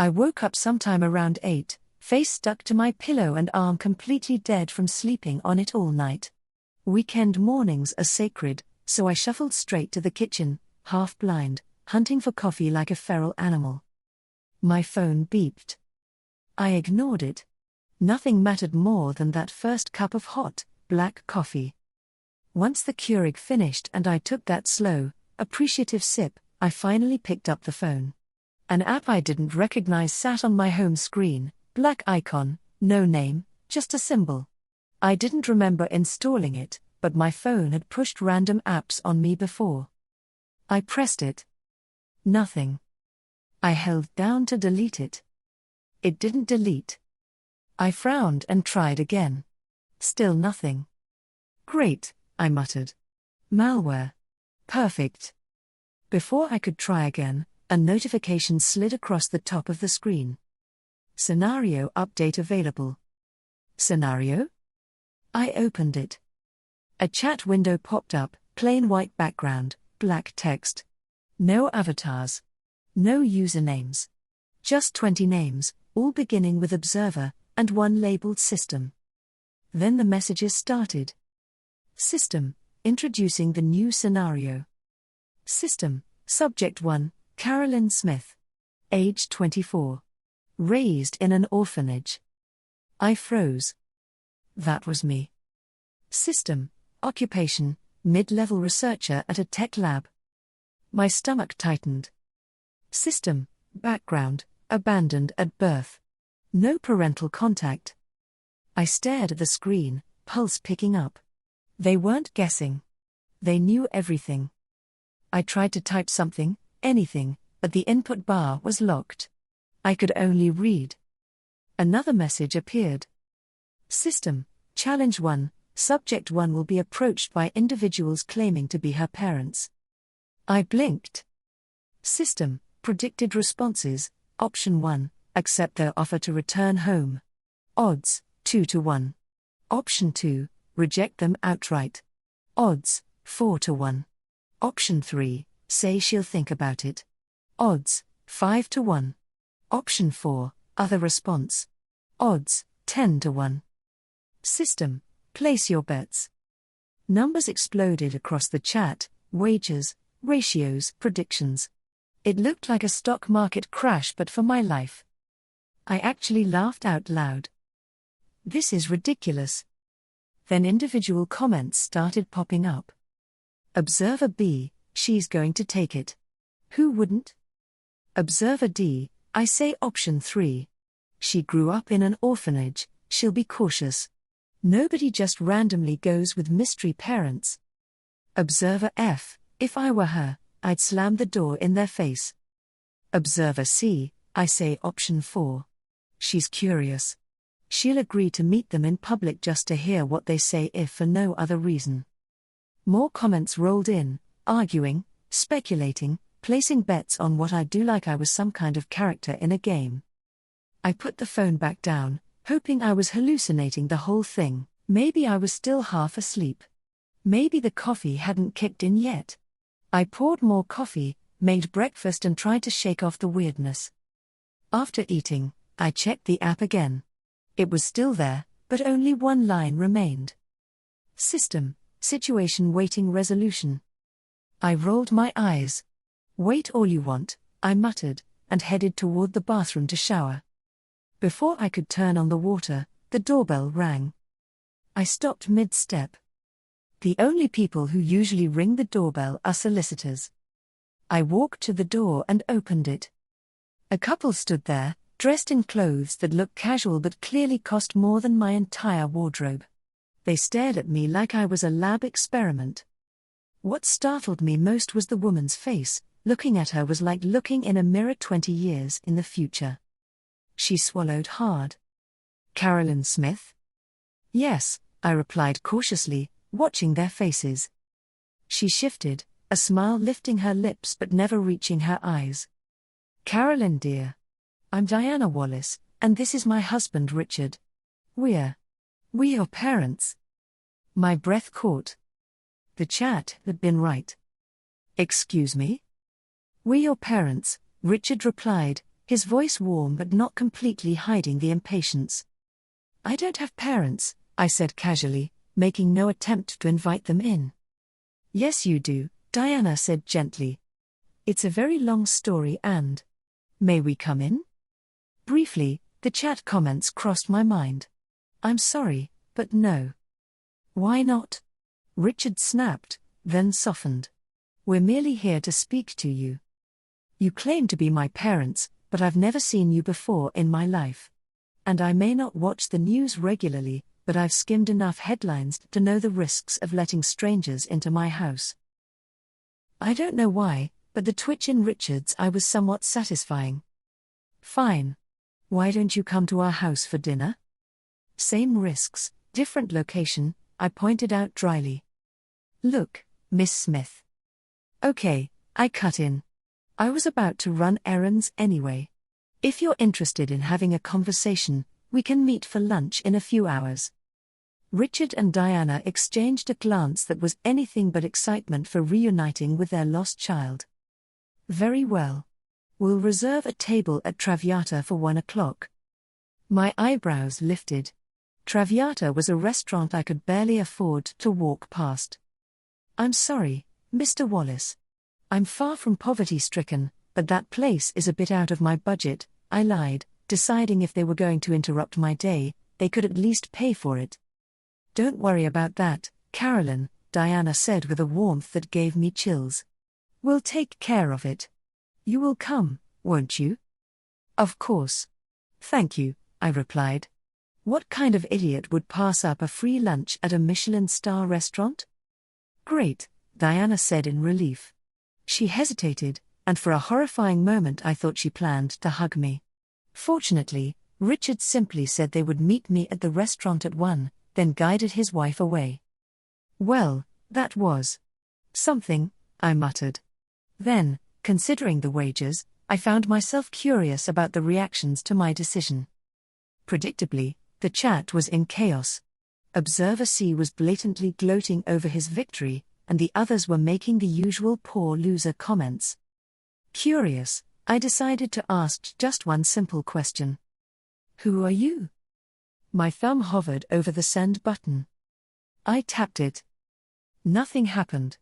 I woke up sometime around 8, face stuck to my pillow and arm completely dead from sleeping on it all night. Weekend mornings are sacred, so I shuffled straight to the kitchen, half blind, hunting for coffee like a feral animal. My phone beeped. I ignored it. Nothing mattered more than that first cup of hot, black coffee. Once the Keurig finished and I took that slow, appreciative sip, I finally picked up the phone. An app I didn't recognize sat on my home screen, black icon, no name, just a symbol. I didn't remember installing it, but my phone had pushed random apps on me before. I pressed it. Nothing. I held down to delete it. It didn't delete. I frowned and tried again. Still nothing. Great, I muttered. Malware. Perfect. Before I could try again, a notification slid across the top of the screen. Scenario update available. Scenario? I opened it. A chat window popped up, plain white background, black text. No avatars. No usernames. Just 20 names, all beginning with observer, and one labeled system. Then the messages started. System, introducing the new scenario. System, subject 1, Carolyn Smith. Age 24. Raised in an orphanage. I froze. That was me. System, occupation, mid-level researcher at a tech lab. My stomach tightened. System, background, abandoned at birth. No parental contact. I stared at the screen, pulse picking up. They weren't guessing. They knew everything. I tried to type something, anything, but the input bar was locked. I could only read. Another message appeared. System, challenge 1, subject 1 will be approached by individuals claiming to be her parents. I blinked. System, predicted responses, option 1, accept their offer to return home. Odds, 2 to 1. Option 2, reject them outright. Odds, 4 to 1. Option 3, say she'll think about it. Odds, 5 to 1. Option 4, other response. Odds, 10 to 1. System, place your bets. Numbers exploded across the chat, wagers, ratios, predictions. It looked like a stock market crash but for my life. I actually laughed out loud. This is ridiculous. Then individual comments started popping up. Observer B, she's going to take it. Who wouldn't? Observer D, I say option 3. She grew up in an orphanage, she'll be cautious. Nobody just randomly goes with mystery parents. Observer F, if I were her, I'd slam the door in their face. Observer C, I say option 4. She's curious. She'll agree to meet them in public just to hear what they say if for no other reason. More comments rolled in, arguing, speculating, placing bets on what I'd do like I was some kind of character in a game. I put the phone back down, hoping I was hallucinating the whole thing. Maybe I was still half asleep. Maybe the coffee hadn't kicked in yet. I poured more coffee, made breakfast and tried to shake off the weirdness. After eating, I checked the app again. It was still there, but only one line remained. System, situation waiting resolution. I rolled my eyes. Wait all you want, I muttered, and headed toward the bathroom to shower. Before I could turn on the water, the doorbell rang. I stopped mid-step. The only people who usually ring the doorbell are solicitors. I walked to the door and opened it. A couple stood there, dressed in clothes that looked casual but clearly cost more than my entire wardrobe. They stared at me like I was a lab experiment. What startled me most was the woman's face. Looking at her was like looking in a mirror 20 years in the future. She swallowed hard. Carolyn Smith? Yes, I replied cautiously, watching their faces. She shifted, a smile lifting her lips but never reaching her eyes. Carolyn dear. I'm Diana Wallace, and this is my husband Richard. We're your parents. My breath caught. The chat had been right. Excuse me? We're your parents, Richard replied, his voice warm but not completely hiding the impatience. "I don't have parents," I said casually, making no attempt to invite them in. "Yes you do," Diana said gently. "It's a very long story and... May we come in?" Briefly, the chat comments crossed my mind. "I'm sorry, but no." "Why not?" Richard snapped, then softened. "We're merely here to speak to you. You claim to be my parents, but I've never seen you before in my life. And I may not watch the news regularly, but I've skimmed enough headlines to know the risks of letting strangers into my house." I don't know why, but the twitch in Richard's eye was somewhat satisfying. "Fine. Why don't you come to our house for dinner?" "Same risks, different location," I pointed out dryly. "Look, Miss Smith." "Okay," I cut in. I was about to run errands anyway. "If you're interested in having a conversation, we can meet for lunch in a few hours." Richard and Diana exchanged a glance that was anything but excitement for reuniting with their lost child. "Very well. We'll reserve a table at Traviata for 1 o'clock. My eyebrows lifted. Traviata was a restaurant I could barely afford to walk past. "I'm sorry, Mr. Wallace. I'm far from poverty-stricken, but that place is a bit out of my budget," I lied, deciding if they were going to interrupt my day, they could at least pay for it. "Don't worry about that, Carolyn," Diana said with a warmth that gave me chills. "We'll take care of it. You will come, won't you?" "Of course. Thank you," I replied. What kind of idiot would pass up a free lunch at a Michelin star restaurant? "Great," Diana said in relief. She hesitated, and for a horrifying moment I thought she planned to hug me. Fortunately, Richard simply said they would meet me at the restaurant at 1, then guided his wife away. "Well, that was something," I muttered. Then, considering the wages, I found myself curious about the reactions to my decision. Predictably, the chat was in chaos. Observer C was blatantly gloating over his victory, and the others were making the usual poor loser comments. Curious, I decided to ask just one simple question. "Who are you?" My thumb hovered over the send button. I tapped it. Nothing happened.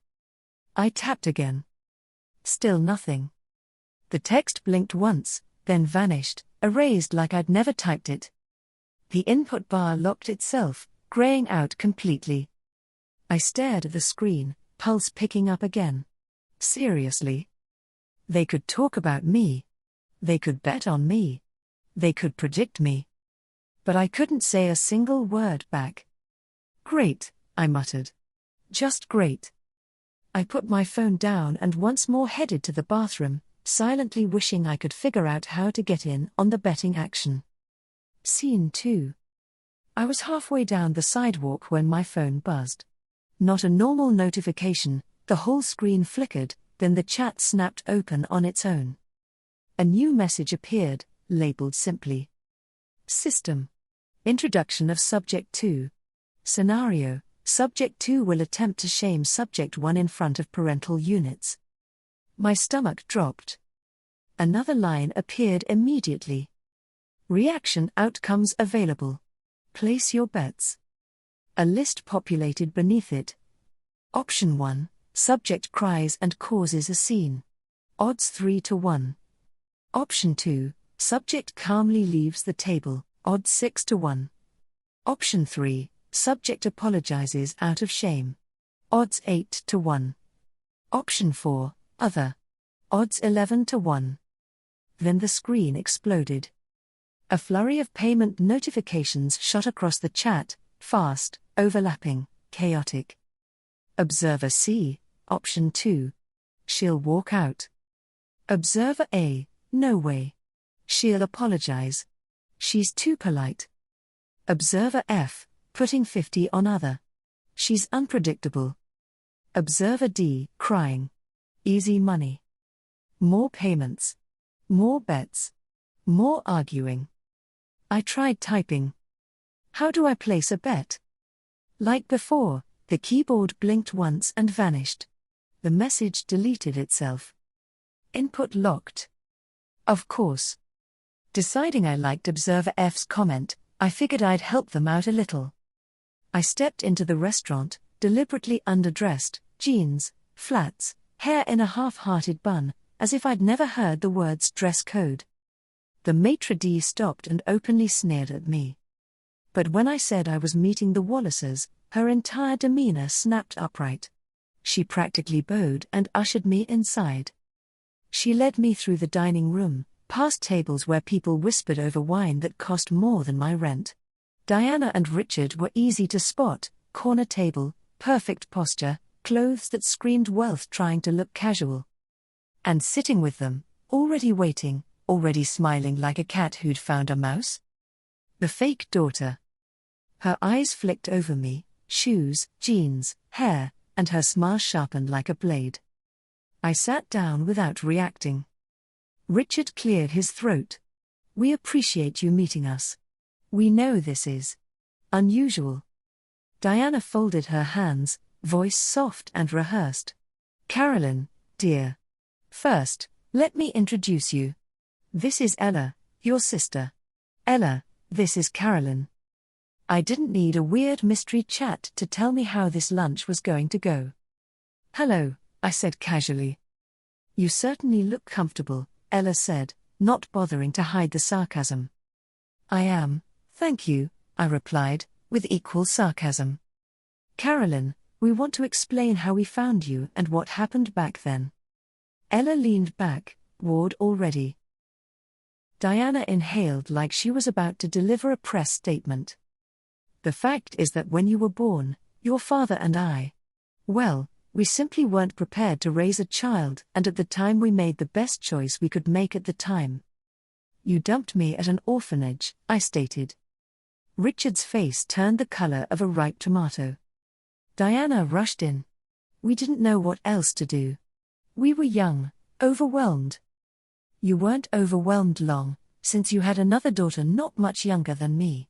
I tapped again. Still nothing. The text blinked once, then vanished, erased like I'd never typed it. The input bar locked itself, graying out completely. I stared at the screen, pulse picking up again. Seriously? They could talk about me. They could bet on me. They could predict me. But I couldn't say a single word back. "Great," I muttered. "Just great." I put my phone down and once more headed to the bathroom, silently wishing I could figure out how to get in on the betting action. Scene 2. I was halfway down the sidewalk when my phone buzzed. Not a normal notification, the whole screen flickered, then the chat snapped open on its own. A new message appeared, labeled simply. System. Introduction of Subject 2. Scenario: Subject 2 will attempt to shame Subject 1 in front of parental units. My stomach dropped. Another line appeared immediately. Reaction outcomes available. Place your bets. A list populated beneath it. Option 1, Subject cries and causes a scene. Odds 3 to 1. Option 2, Subject calmly leaves the table. Odds 6 to 1. Option 3, Subject apologizes out of shame. Odds 8 to 1. Option 4, Other. Odds 11 to 1. Then the screen exploded. A flurry of payment notifications shot across the chat, fast, overlapping, chaotic. Observer C, Option 2. She'll walk out. Observer A, no way. She'll apologize. She's too polite. Observer F, putting 50 on other. She's unpredictable. Observer D, crying. Easy money. More payments. More bets. More arguing. I tried typing. How do I place a bet? Like before, the keyboard blinked once and vanished. The message deleted itself. Input locked. Of course. Deciding I liked Observer F's comment, I figured I'd help them out a little. I stepped into the restaurant, deliberately underdressed, jeans, flats, hair in a half-hearted bun, as if I'd never heard the words dress code. The maitre d' stopped and openly sneered at me. But when I said I was meeting the Wallaces, her entire demeanor snapped upright. She practically bowed and ushered me inside. She led me through the dining room, past tables where people whispered over wine that cost more than my rent. Diana and Richard were easy to spot, corner table, perfect posture, clothes that screamed wealth trying to look casual. And sitting with them, already waiting, already smiling like a cat who'd found a mouse? The fake daughter. Her eyes flicked over me, shoes, jeans, hair, and her smile sharpened like a blade. I sat down without reacting. Richard cleared his throat. "We appreciate you meeting us. We know this is unusual." Diana folded her hands, voice soft and rehearsed. "Carolyn, dear. First, let me introduce you. This is Ella, your sister. Ella, this is Carolyn." I didn't need a weird mystery chat to tell me how this lunch was going to go. "Hello," I said casually. "You certainly look comfortable," Ella said, not bothering to hide the sarcasm. "I am, thank you," I replied, with equal sarcasm. "Carolyn, we want to explain how we found you and what happened back then." Ella leaned back, bored already. Diana inhaled like she was about to deliver a press statement. "The fact is that when you were born, your father and I, well, we simply weren't prepared to raise a child, and at the time we made the best choice we could make at the time. You dumped me at an orphanage," I stated. Richard's face turned the color of a ripe tomato. Diana rushed in. "We didn't know what else to do. We were young, overwhelmed." "You weren't overwhelmed long, since you had another daughter not much younger than me."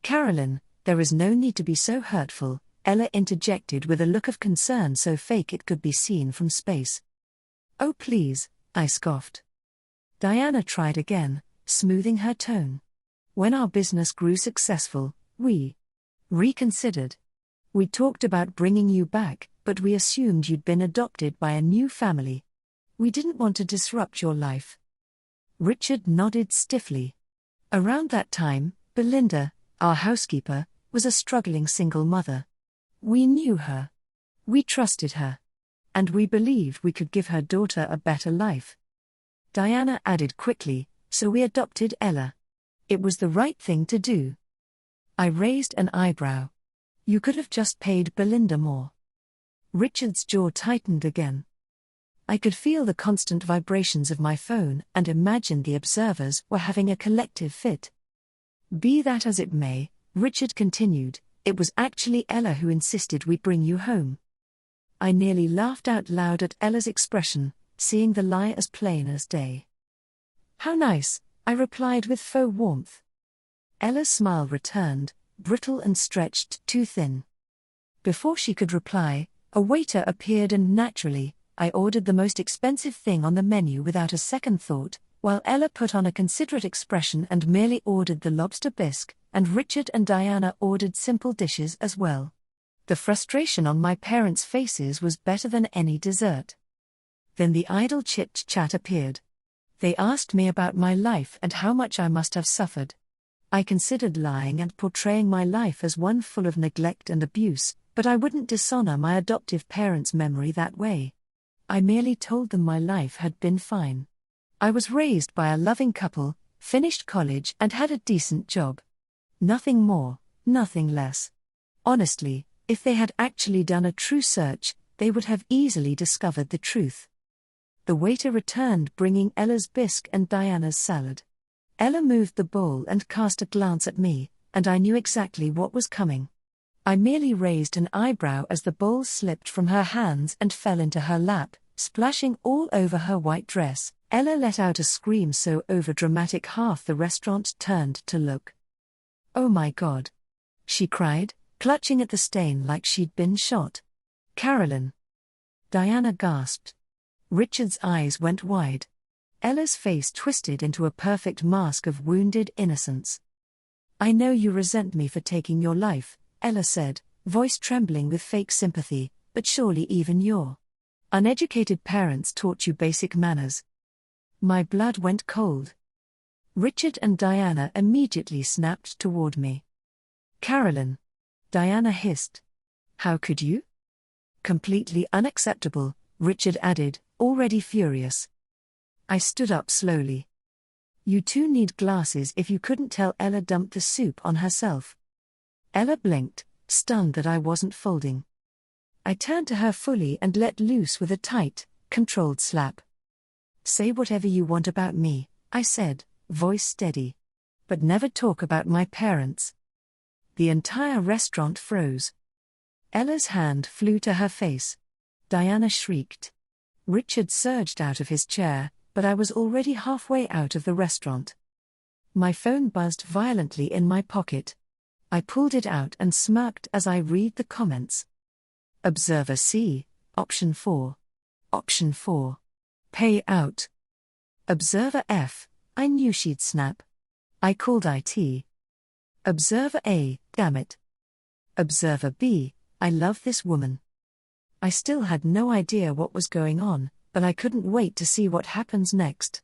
"Carolyn, there is no need to be so hurtful," Ella interjected with a look of concern so fake it could be seen from space. "Oh please," I scoffed. Diana tried again, smoothing her tone. "When our business grew successful, we reconsidered. We talked about bringing you back, but we assumed you'd been adopted by a new family. We didn't want to disrupt your life." Richard nodded stiffly. "Around that time, Belinda, our housekeeper, was a struggling single mother. We knew her. We trusted her. And we believed we could give her daughter a better life." Diana added quickly, "So we adopted Ella. It was the right thing to do." I raised an eyebrow. "You could have just paid Belinda more." Richard's jaw tightened again. I could feel the constant vibrations of my phone and imagined the observers were having a collective fit. "Be that as it may," Richard continued, "it was actually Ella who insisted we bring you home." I nearly laughed out loud at Ella's expression, seeing the lie as plain as day. "How nice," I replied with faux warmth. Ella's smile returned, brittle and stretched too thin. Before she could reply, a waiter appeared and naturally, I ordered the most expensive thing on the menu without a second thought, while Ella put on a considerate expression and merely ordered the lobster bisque, and Richard and Diana ordered simple dishes as well. The frustration on my parents' faces was better than any dessert. Then the idle chit-chat appeared. They asked me about my life and how much I must have suffered. I considered lying and portraying my life as one full of neglect and abuse, but I wouldn't dishonor my adoptive parents' memory that way. I merely told them my life had been fine. I was raised by a loving couple, finished college and had a decent job. Nothing more, nothing less. Honestly, if they had actually done a true search, they would have easily discovered the truth. The waiter returned bringing Ella's bisque and Diana's salad. Ella moved the bowl and cast a glance at me, and I knew exactly what was coming. I merely raised an eyebrow as the bowl slipped from her hands and fell into her lap, splashing all over her white dress. Ella let out a scream so overdramatic half the restaurant turned to look. "Oh my God!" she cried, clutching at the stain like she'd been shot. "Carolyn!" Diana gasped. Richard's eyes went wide. Ella's face twisted into a perfect mask of wounded innocence. "I know you resent me for taking your life," Ella said, voice trembling with fake sympathy, "but surely even your uneducated parents taught you basic manners." My blood went cold. Richard and Diana immediately snapped toward me. "Carolyn," Diana hissed. "How could you?" "Completely unacceptable," Richard added, already furious. I stood up slowly. "You two need glasses if you couldn't tell Ella dumped the soup on herself." Ella blinked, stunned that I wasn't folding. I turned to her fully and let loose with a tight, controlled slap. "Say whatever you want about me," I said, voice steady. "But never talk about my parents." The entire restaurant froze. Ella's hand flew to her face. Diana shrieked. Richard surged out of his chair, but I was already halfway out of the restaurant. My phone buzzed violently in my pocket. I pulled it out and smirked as I read the comments. Observer C, Option 4. Option 4. Pay out. Observer F, I knew she'd snap. I called IT. Observer A, damn it. Observer B, I love this woman. I still had no idea what was going on, but I couldn't wait to see what happens next.